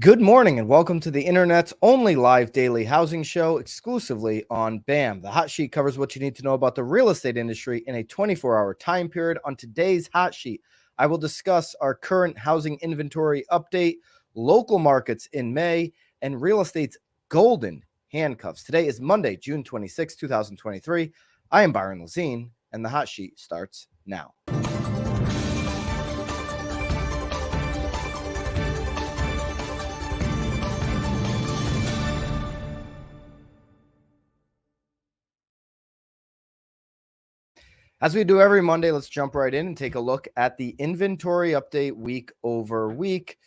Good morning and welcome to the internet's only live daily housing show exclusively on BAM. The hot sheet covers what you need to know about the real estate industry in a 24-hour time period. On today's hot sheet, I will discuss our current housing inventory update, local markets in May, and real estate's golden handcuffs. Today is Monday, June 26, 2023. I am Byron Lazine, and the hot sheet starts now. As we do every Monday, let's jump right in and take a look at the inventory update week over week.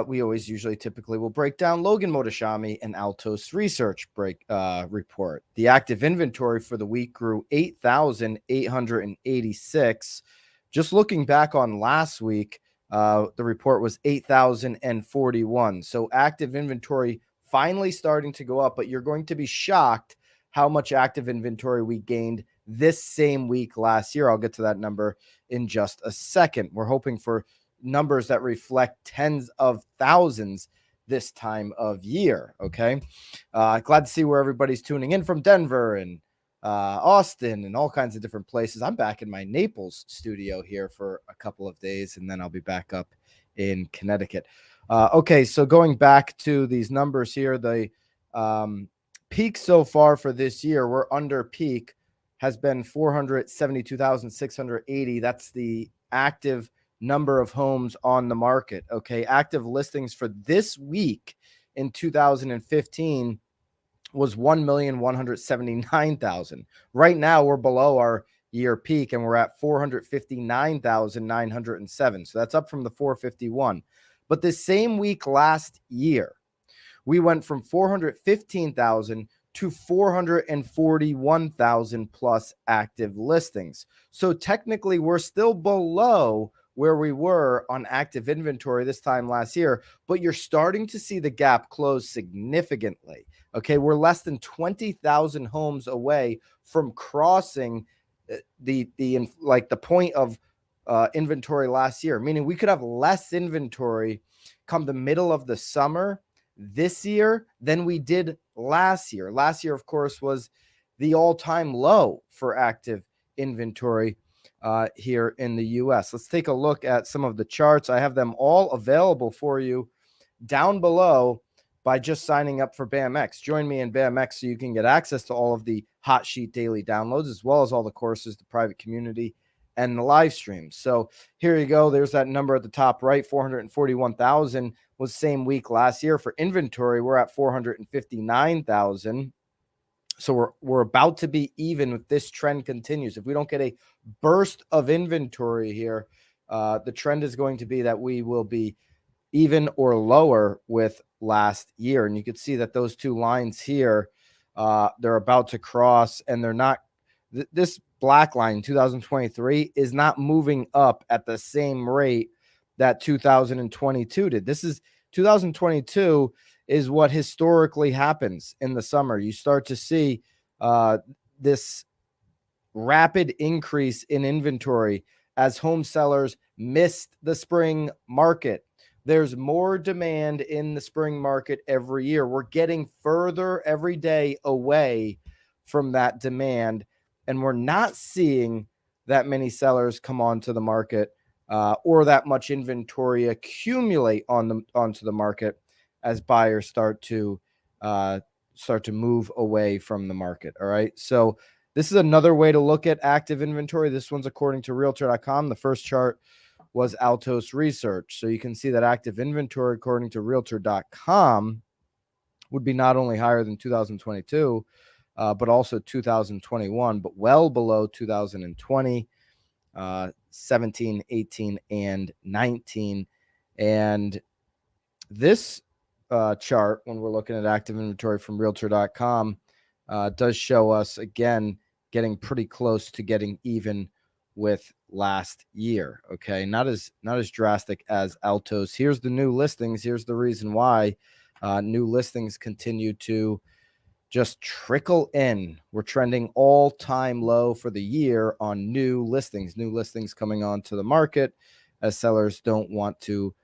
We always typically will break down Logan Motoshami and Altos Research report. The active inventory for the week grew 8,886. Just looking back on last week, the report was 8,041. So active inventory finally starting to go up, but you're going to be shocked how much active inventory we gained this same week last year. I'll get to that number in just a second. We're hoping for numbers that reflect tens of thousands this time of year. Okay. Glad to see where everybody's tuning in from Denver and Austin and all kinds of different places. I'm back in my Naples studio here for a couple of days, and then I'll be back up in Connecticut. Okay. So going back to these numbers here, the peak so far for this year, we're under peak, has been 472,680. That's the active number of homes on the market. Okay. Active listings for this week in 2015 was 1,179,000. Right now we're below our year peak and we're at 459,907. So that's up from the 451. But the same week last year, we went from 415,000 to 441,000 plus active listings. So technically, we're still below where we were on active inventory this time last year, but you're starting to see the gap close significantly. Okay, we're less than 20,000 homes away from crossing the point of inventory last year, meaning we could have less inventory come the middle of the summer this year than we did last year. Last year, of course, was the all-time low for active inventory here in the U.S. Let's take a look at some of the charts. I have them all available for you down below by just signing up for BAMX. Join me in BAMX so you can get access to all of the hot sheet daily downloads, as well as all the courses, the private community, and the live streams. So here you go. There's that number at the top right. 441,000 was same week last year. For inventory, we're at 459,000. So we're about to be even if this trend continues. If we don't get a burst of inventory here, the trend is going to be that we will be even or lower with last year. And you can see that those two lines here, they're about to cross, and they're not. This black line, 2023, is not moving up at the same rate that 2022 did. This is 2022 is what historically happens in the summer. You start to see this rapid increase in inventory as home sellers missed the spring market. There's more demand in the spring market every year. We're getting further every day away from that demand, and we're not seeing that many sellers come onto the market or that much inventory accumulate onto the market as buyers start to move away from the market. All right. So this is another way to look at active inventory. This one's according to Realtor.com. The first chart was Altos Research. So you can see that active inventory, according to Realtor.com, would be not only higher than 2022, but also 2021, but well below 2020, 17, 18, and 19. And this chart, when we're looking at active inventory from Realtor.com, does show us, again, getting pretty close to getting even with last year. Okay, not as drastic as Altos. Here's the new listings. Here's the reason why new listings continue to just trickle in. We're trending all-time low for the year on new listings coming onto the market as sellers don't want to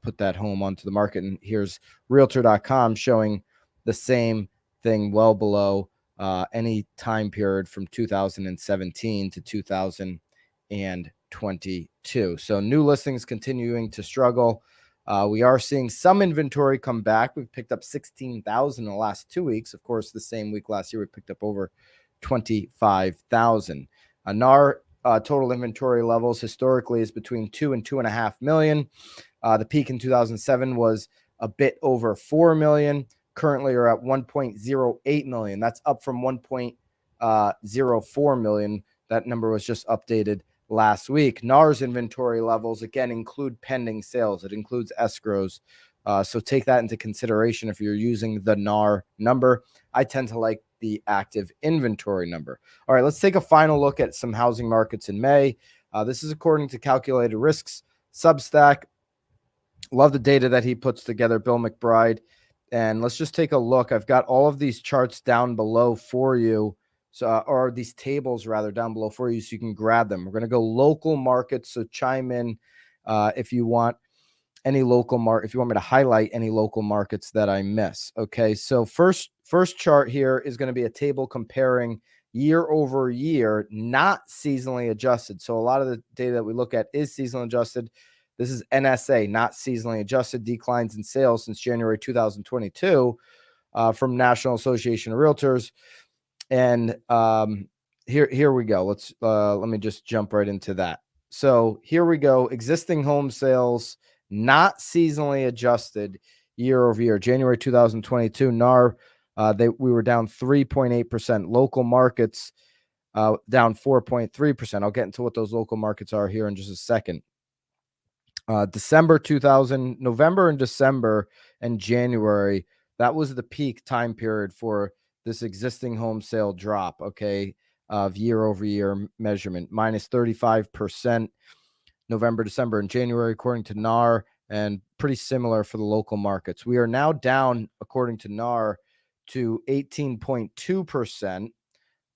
put that home onto the market. And here's realtor.com showing the same thing well below any time period from 2017 to 2022. So new listings continuing to struggle. We are seeing some inventory come back. We've picked up 16,000 in the last 2 weeks. Of course, the same week last year, we picked up over 25,000. NAR total inventory levels historically is between 2 and 2.5 million. The peak in 2007 was a bit over 4 million. Currently are at 1.08 million. That's up from 1.04 million. That number was just updated last week. NAR's inventory levels, again, include pending sales. It includes escrows. So take that into consideration if you're using the NAR number. I tend to like the active inventory number. All right, let's take a final look at some housing markets in May. This is according to Calculated Risks Substack. Love the data that he puts together, Bill McBride. And let's just take a look. I've got all of these charts down below for you. So, or these tables rather down below for you so you can grab them. We're going to go local markets. So chime in if you want any local market, if you want me to highlight any local markets that I miss. Okay. So first chart here is going to be a table comparing year over year, not seasonally adjusted. So a lot of the data that we look at is seasonally adjusted. This is NSA, not seasonally adjusted. Declines in sales since January 2022 from National Association of Realtors. And here we go. Let me just jump right into that. So here we go. Existing home sales, not seasonally adjusted year over year. January 2022, NAR, we were down 3.8%. Local markets down 4.3%. I'll get into what those local markets are here in just a second. November and December and January, that was the peak time period for this existing home sale drop, okay, of year over year measurement, minus 35%, November, December, and January, according to NAR, and pretty similar for the local markets. We are now down, according to NAR, to 18.2%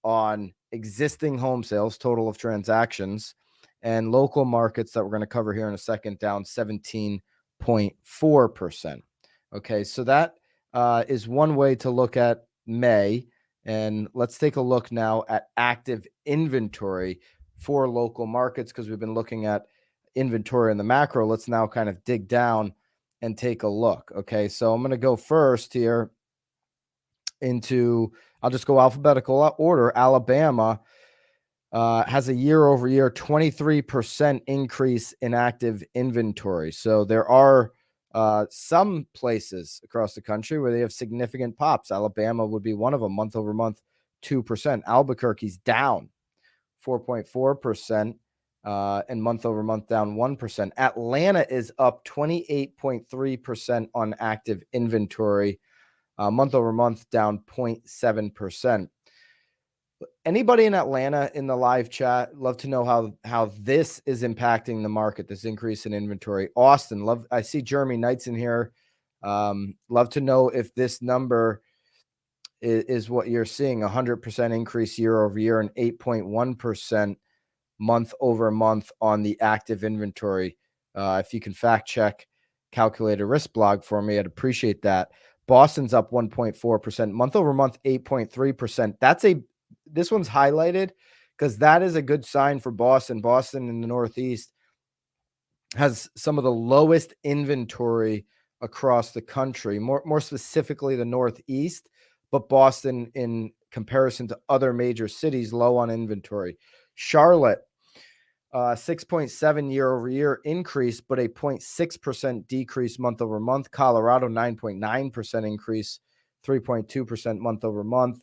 on existing home sales, total of transactions, and local markets that we're going to cover here in a second, down 17.4%. Okay, so that is one way to look at May. And let's take a look now at active inventory for local markets, because we've been looking at inventory in the macro. Let's now kind of dig down and take a look. Okay, so I'm going to go first here into, I'll just go alphabetical order. Alabama has a year over year 23% increase in active inventory. So there are some places across the country where they have significant pops. Alabama would be one of them, month over month, 2%. Albuquerque's down 4.4%, and month over month down 1%. Atlanta is up 28.3% on active inventory, month over month down 0.7%. Anybody in Atlanta in the live chat, love to know how this is impacting the market, this increase in inventory. Austin, I see Jeremy Knight's in here. Love to know if this number is what you're seeing, 100% increase year over year and 8.1% month over month on the active inventory. If you can fact check Calculated Risk blog for me, I'd appreciate that. Boston's up 1.4%, month over month 8.3%. This one's highlighted because that is a good sign for Boston. Boston in the Northeast has some of the lowest inventory across the country, more specifically the Northeast, but Boston in comparison to other major cities, low on inventory. Charlotte, 6.7 year over year increase, but a 0.6% decrease month over month. Colorado, 9.9% increase, 3.2% month over month.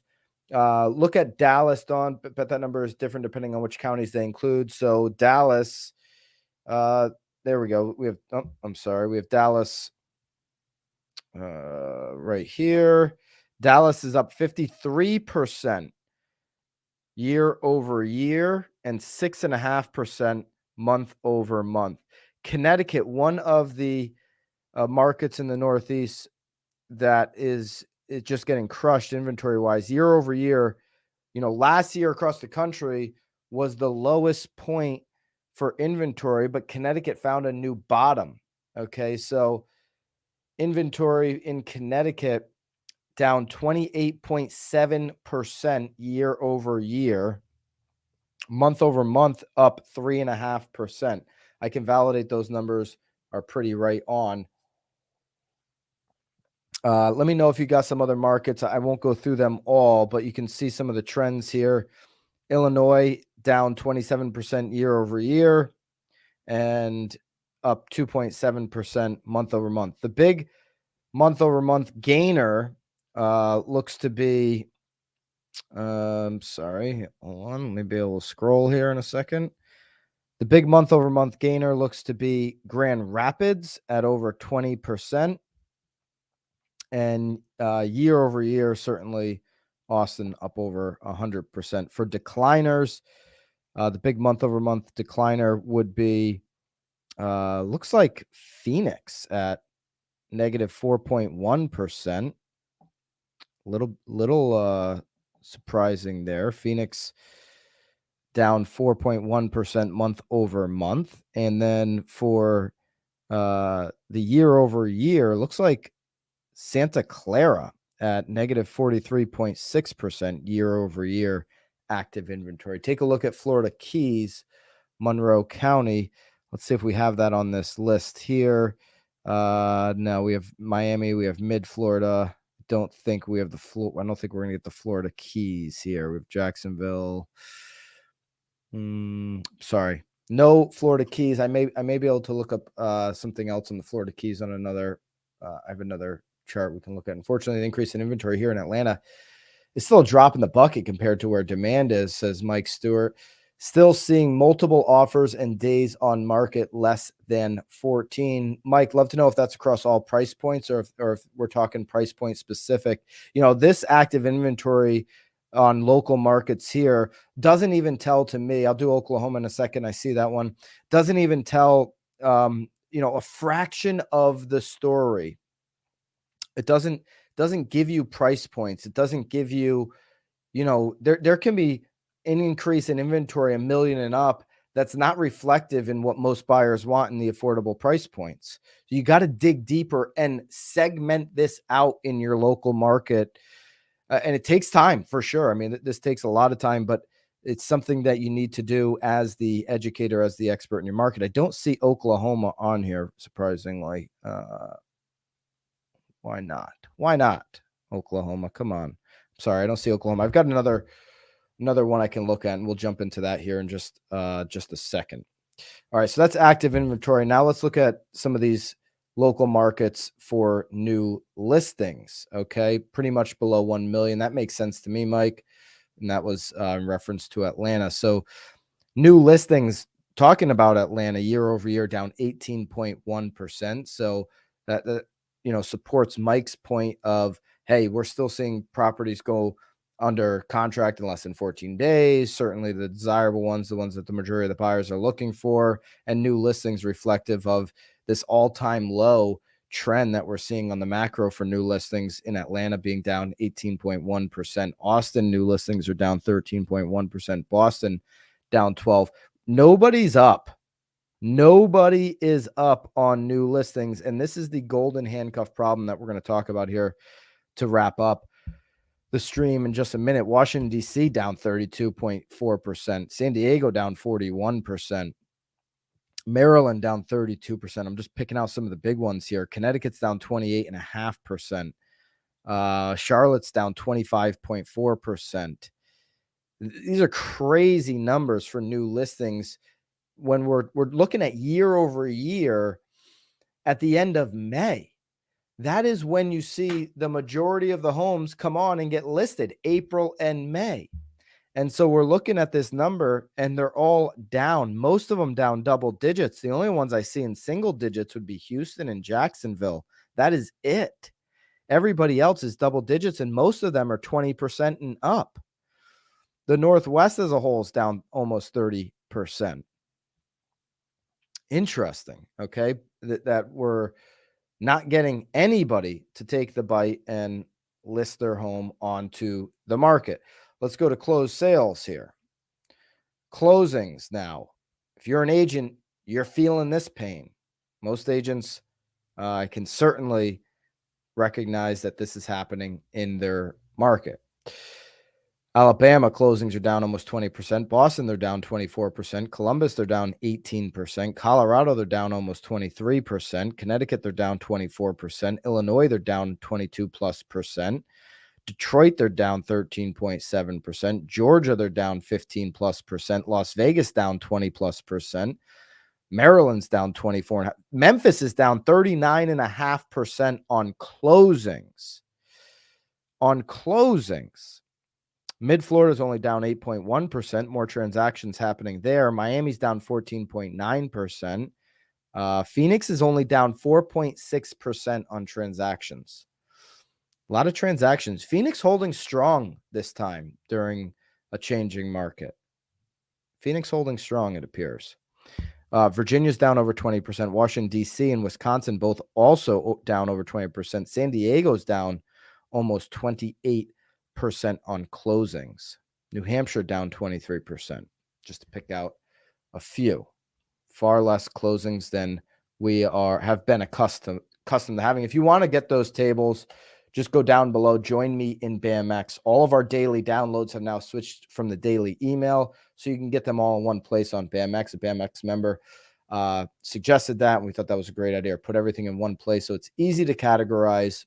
Look at Dallas, Don, but that number is different depending on which counties they include. So Dallas, there we go. We have Dallas right here. Dallas is up 53% year over year and 6.5% month over month. Connecticut, one of the markets in the Northeast that is just getting crushed inventory wise year over year. Last year across the country was the lowest point for inventory, but Connecticut found a new bottom. Okay, so inventory in Connecticut down 28.7% year over year. Month over month up 3.5%. I can validate those numbers are pretty right on. Let me know if you got some other markets. I won't go through them all, but you can see some of the trends here. Illinois down 27% year over year and up 2.7% month over month. The big month over month gainer looks to be, sorry, hold on. Maybe I will scroll here in a second. The big month over month gainer looks to be Grand Rapids at over 20%. And year over year, certainly Austin up over 100%. For decliners, the big month over month decliner would be, looks like Phoenix at negative 4.1%. Little surprising there. Phoenix down 4.1% month over month. And then for the year over year, looks like Santa Clara at negative 43.6% year over year active inventory. Take a look at Florida Keys, Monroe County. Let's see if we have that on this list here. No, we have Miami, we have mid Florida. Don't think we have I don't think we're gonna get the Florida Keys here. We have Jacksonville. Sorry, no Florida Keys. I may be able to look up something else on the Florida Keys on another. I have another chart we can look at. Unfortunately, the increase in inventory here in Atlanta is still a drop in the bucket compared to where demand is, says Mike Stewart. Still seeing multiple offers and days on market less than 14. Mike, love to know if that's across all price points or if we're talking price point specific. You know, this active inventory on local markets here doesn't even tell to me. I'll do Oklahoma in a second. I see that one. Doesn't even tell, a fraction of the story. It doesn't give you price points. It doesn't give you, there can be an increase in inventory, 1 million and up. That's not reflective in what most buyers want in the affordable price points. So you got to dig deeper and segment this out in your local market. And it takes time for sure. I mean, this takes a lot of time, but it's something that you need to do as the educator, as the expert in your market. I don't see Oklahoma on here, surprisingly. Why not? Why not Oklahoma? Come on. Sorry, I don't see Oklahoma. I've got another one I can look at, and we'll jump into that here in just a second. All right, so that's active inventory. Now let's look at some of these local markets for new listings. Okay, pretty much below 1 million. That makes sense to me, Mike. And that was in reference to Atlanta. So new listings, talking about Atlanta, year over year down 18.1%. So that supports Mike's point of, hey, we're still seeing properties go under contract in less than 14 days. Certainly the desirable ones, the ones that the majority of the buyers are looking for, and new listings reflective of this all-time low trend that we're seeing on the macro for new listings in Atlanta being down 18.1%. Austin new listings are down 13.1%. Boston down 12. Nobody's up. Nobody is up on new listings. And this is the golden handcuff problem that we're going to talk about here to wrap up the stream in just a minute. Washington, D.C. down 32.4%. San Diego down 41%. Maryland down 32%. I'm just picking out some of the big ones here. Connecticut's down 28.5%. Charlotte's down 25.4%. These are crazy numbers for new listings when we're looking at year over year at the end of May. That is when you see the majority of the homes come on and get listed, April and May. And so we're looking at this number and they're all down, most of them down double digits. The only ones I see in single digits would be Houston and Jacksonville. That is it. Everybody else is double digits and most of them are 20% and up. The Northwest as a whole is down almost 30%. Interesting. Okay. That we're not getting anybody to take the bite and list their home onto the market. Let's go to closed sales here. Closings now. If you're an agent, you're feeling this pain. Most agents can certainly recognize that this is happening in their market. Alabama closings are down almost 20%. Boston, they're down 24%. Columbus, they're down 18%. Colorado, they're down almost 23%. Connecticut, they're down 24%. Illinois, they're down 22+%. Detroit, they're down 13.7%. Georgia, they're down 15+%. Las Vegas, down 20+%. Maryland's down 24.5%. Memphis is down 39.5% on closings. Mid-Florida is only down 8.1%. More transactions happening there. Miami's down 14.9%. Phoenix is only down 4.6% on transactions. A lot of transactions. Phoenix holding strong this time during a changing market. Phoenix holding strong, it appears. Virginia's down over 20%. Washington, D.C. and Wisconsin both also down over 20%. San Diego's down almost 28% on closings. New Hampshire down 23%, just to pick out a few. Far less closings than we have been accustomed to having. If you want to get those tables, just go down below. Join me in BAMX. All of our daily downloads have now switched from the daily email, so you can get them all in one place on BAMX. A BAMX member suggested that, and we thought that was a great idea. Put everything in one place so it's easy to categorize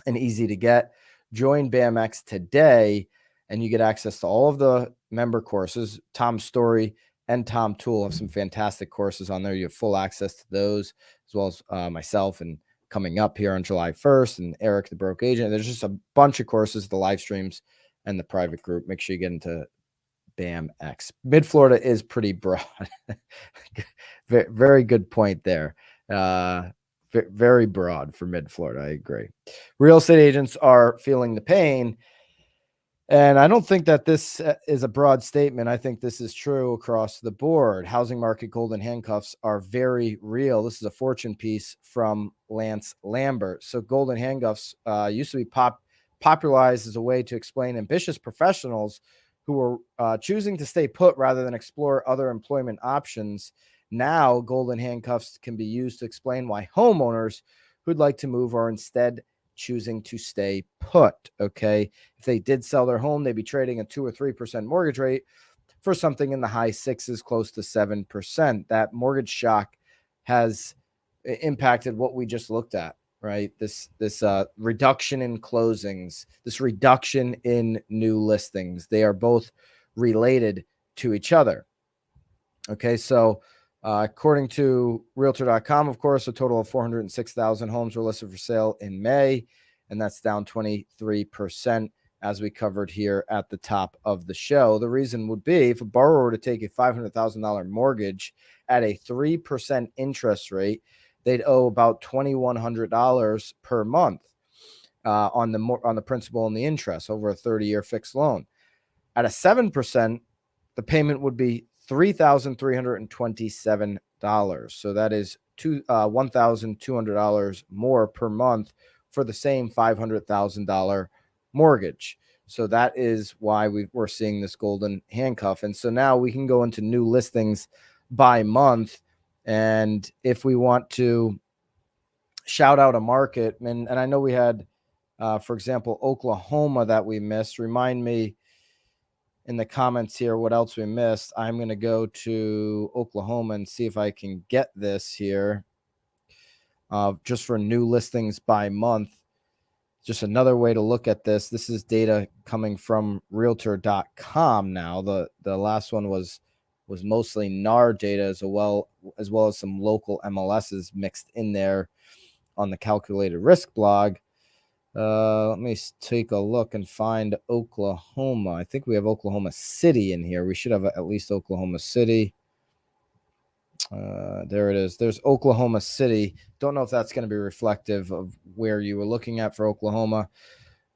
and easy to get. Join BAMX today, and you get access to all of the member courses. Tom Story and Tom Toole have some fantastic courses on there. You have full access to those, as well as myself, and coming up here on July 1st, and Eric, the broke agent. There's just a bunch of courses, the live streams, and the private group. Make sure you get into BAMX. Mid-Florida is pretty broad. Very good point there. Very broad for Mid-Florida. I agree. Real estate agents are feeling the pain. And I don't think that this is a broad statement. I think this is true across the board. Housing market golden handcuffs are very real. This is a Fortune piece from Lance Lambert. So golden handcuffs used to be popularized as a way to explain ambitious professionals who are choosing to stay put rather than explore other employment options. Now, golden handcuffs can be used to explain why homeowners who'd like to move are instead choosing to stay put. Okay. If they did sell their home, they'd be trading a 2 or 3% mortgage rate for something in the high 6s, close to 7%. That mortgage shock has impacted what we just looked at, right? This reduction in closings, this reduction in new listings, they are both related to each other. Okay. So according to Realtor.com, of course, a total of 406,000 homes were listed for sale in May, and that's down 23%, as we covered here at the top of the show. The reason would be if a borrower were to take a $500,000 mortgage at a 3% interest rate, they'd owe about $2,100 per month on the principal and the interest over a 30-year fixed loan. At a 7%, the payment would be $3,327. So that is $1,200 more per month for the same $500,000 mortgage. So that is why we're seeing this golden handcuff. And so now we can go into new listings by month. And if we want to shout out a market, and I know we had, for example, Oklahoma that we missed. Remind me in the comments here what else we missed. I'm going to go to Oklahoma and see if I can get this here just for new listings by month. Just another way to look at this. This is data coming from Realtor.com now. The last one was mostly NAR data as well as some local MLSs mixed in there on the calculated risk blog. Let me take a look and find Oklahoma. I think we have Oklahoma City in here. We should have at least Oklahoma City. There it is. There's Oklahoma City. Don't know if that's going to be reflective of where you were looking at for Oklahoma,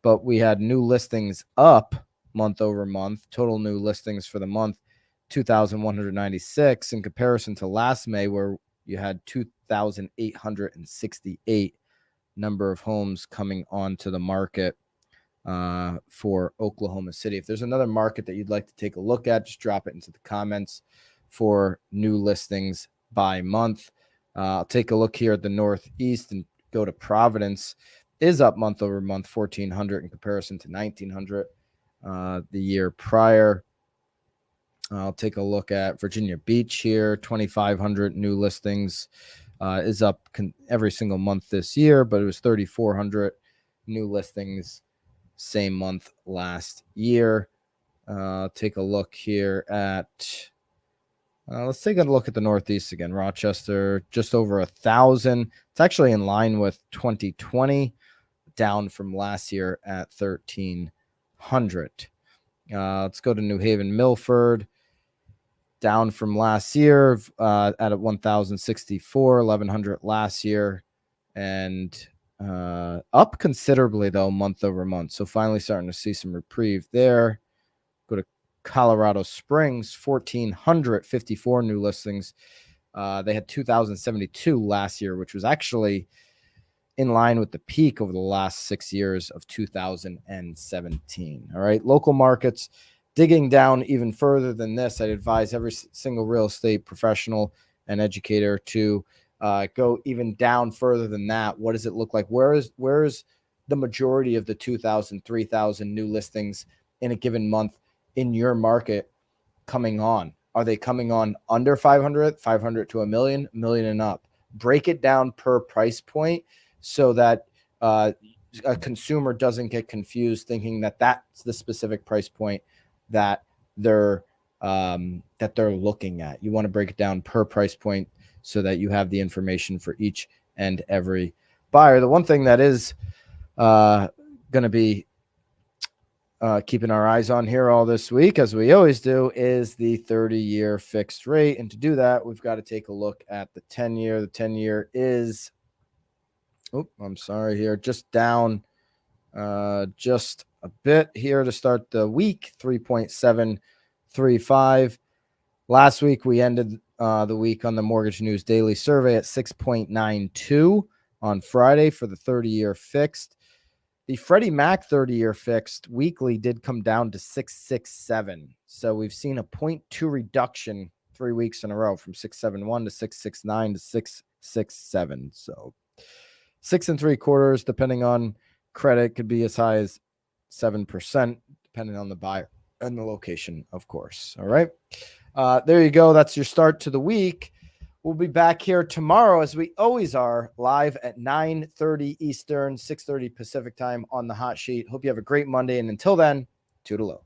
but we had new listings up month over month. Total new listings for the month, 2,196 in comparison to last May, where you had 2,868 number of homes coming onto the market for Oklahoma City. If there's another market that you'd like to take a look at, just drop it into the comments for new listings by month. I'll take a look here at the Northeast and go to Providence. Is up month over month, 1,400 in comparison to 1,900 the year prior. I'll take a look at Virginia Beach here, 2,500 new listings. Is up every single month this year, but it was 3,400 new listings same month last year. Take a look here at let's take a look at the Northeast again. Rochester, just over 1,000. It's actually in line with 2020, down from last year at 1,300. Let's go to New Haven, Milford, down from last year at 1,064, 1,100 last year, and up considerably, though, month over month. So finally starting to see some reprieve there. Go to Colorado Springs, 1,454 new listings. They had 2,072 last year, which was actually in line with the peak over the last 6 years of 2017. All right, local markets, digging down even further than this, I'd advise every single real estate professional and educator to go even down further than that. What does it look like? Where's the majority of the 2,000, 3,000 new listings in a given month in your market coming on? Are they coming on under 500, 500 to a million and up? Break it down per price point so that a consumer doesn't get confused thinking that that's the specific price point that they're looking at. You want to break it down per price point so that you have the information for each and every buyer. The one thing that is going to be keeping our eyes on here all this week, as we always do, is the 30-year fixed rate. And to do that, we've got to take a look at the 10-year. The 10-year is, just down just a bit here to start the week, 3.735. Last week, we ended the week on the Mortgage News Daily Survey at 6.92 on Friday for the 30-year fixed. The Freddie Mac 30-year fixed weekly did come down to 6.67. So we've seen a 0.2 reduction 3 weeks in a row from 6.71 to 6.69 to 6.67. So 6 3/4, depending on credit, could be as high as 7%, depending on the buyer and the location, of course. All right. There you go. That's your start to the week. We'll be back here tomorrow, as we always are, live at 9:30 Eastern, 6:30 Pacific time on the Hot Sheet. Hope you have a great Monday. And until then, toodaloo.